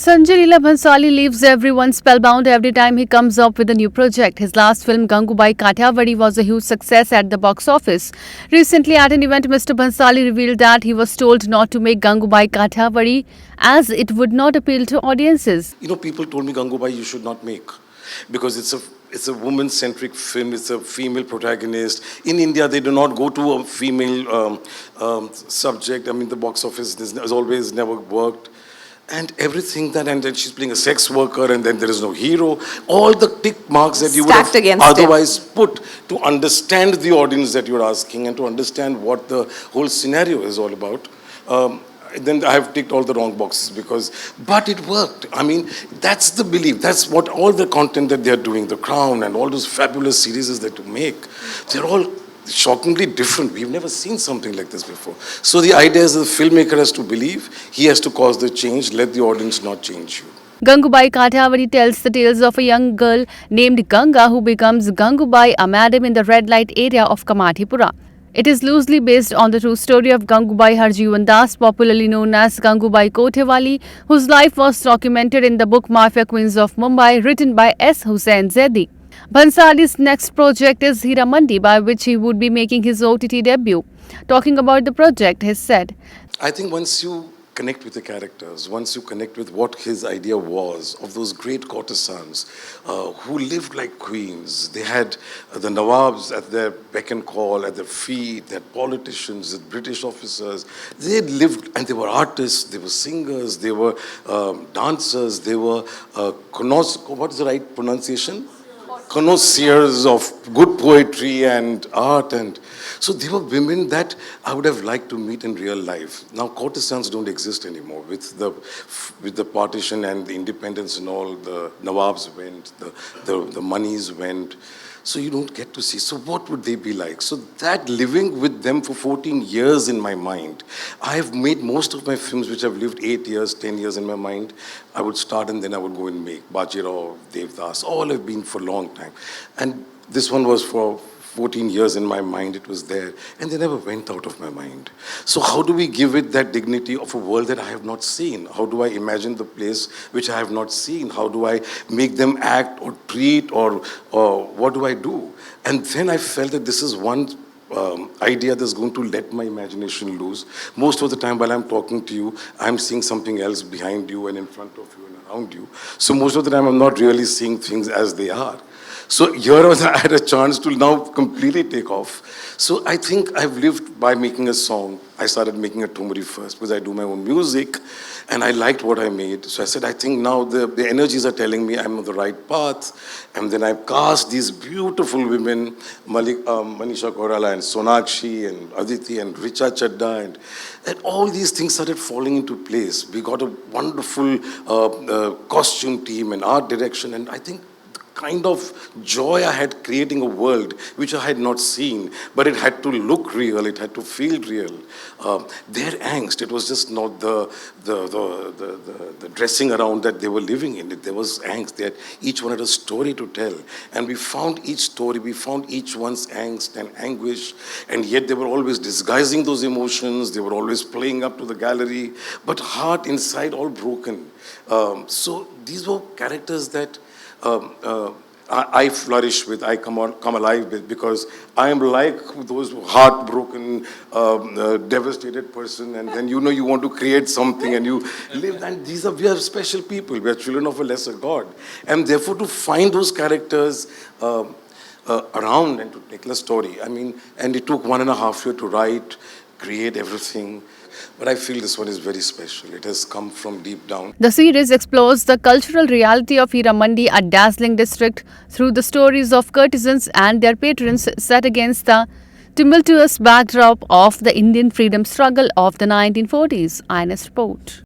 Sanjay Leela Bhansali leaves everyone spellbound every time he comes up with a new project. His last film, Gangubai Kathiawadi, was a huge success at the box office. Recently, at an event, Mr. Bhansali revealed that he was told not to make Gangubai Kathiawadi as it would not appeal to audiences. People told me Gangubai you should not make because it's a woman-centric film. It's a female protagonist. In India, they do not go to a female subject. I mean, the box office has always never worked. And everything that, and then she's playing a sex worker, and then there is no hero. All the tick marks that you would have otherwise put to understand the audience that you're asking and to understand what the whole scenario is all about. Then I have ticked all the wrong boxes but it worked. I mean, that's the belief. That's what all the content that they're doing, The Crown and all those fabulous series that you make, they're all shockingly different. We've never seen something like this before. So the idea is the filmmaker has to believe, he has to cause the change, let the audience not change you. Gangubai Kathiawadi tells the tales of a young girl named Ganga who becomes Gangubai, a madam in the red light area of Kamathipura. It is loosely based on the true story of Gangubai Harjivan Das, popularly known as Gangubai Kathiawadi, whose life was documented in the book Mafia Queens of Mumbai, written by S. Hussain Zaidi. Bhansali's next project is Hira Mandi, by which he would be making his OTT debut. Talking about the project, he said, I think once you connect with the characters, once you connect with what his idea was of those great courtesans who lived like queens, they had the Nawabs at their beck and call, at their feet, they had politicians, the British officers, they lived and they were artists, they were singers, they were dancers, they were, what is the right pronunciation? Connoisseurs of good poetry and art, and so they were women that I would have liked to meet in real life. Now courtesans don't exist anymore. With the partition and the independence and all, the Nawabs went, the monies went. So you don't get to see. So what would they be like? So that living with them for 14 years in my mind, I have made most of my films which have lived 8 years, 10 years in my mind. I would start and then I would go and make Bajirao, Devdas, all have been for a long time. And this one was for 14 years in my mind, it was there, and they never went out of my mind. So how do we give it that dignity of a world that I have not seen? How do I imagine the place which I have not seen? How do I make them act or treat or what do I do? And then I felt that this is one idea that's going to let my imagination loose. Most of the time while I'm talking to you, I'm seeing something else behind you and in front of you and around you. So most of the time I'm not really seeing things as they are. So here I had a chance to now completely take off. So I think I've lived by making a song. I started making a tumri first because I do my own music and I liked what I made. So I said, I think now the energies are telling me I'm on the right path. And then I cast these beautiful women, Manisha Koirala and Sonakshi and Aditi and Richa Chadda, and all these things started falling into place. We got a wonderful costume team and art direction, and I think kind of joy I had creating a world which I had not seen, but it had to look real, it had to feel real. Their angst, it was just not the dressing around that they were living in. There was angst. Each one had a story to tell, and we found each story, we found each one's angst and anguish, and yet they were always disguising those emotions, they were always playing up to the gallery, but heart inside all broken. So these were characters that I flourish with, I come alive with, because I am like those heartbroken, devastated person, and then you want to create something and you live, and we are special people, we are children of a lesser God, and therefore to find those characters around and to tell a story, I mean, and it took 1.5 years to write, create everything. But I feel this one is very special. It has come from deep down. The series explores the cultural reality of Hira Mandi, a dazzling district, through the stories of courtesans and their patrons set against the tumultuous backdrop of the Indian freedom struggle of the 1940s. INS report.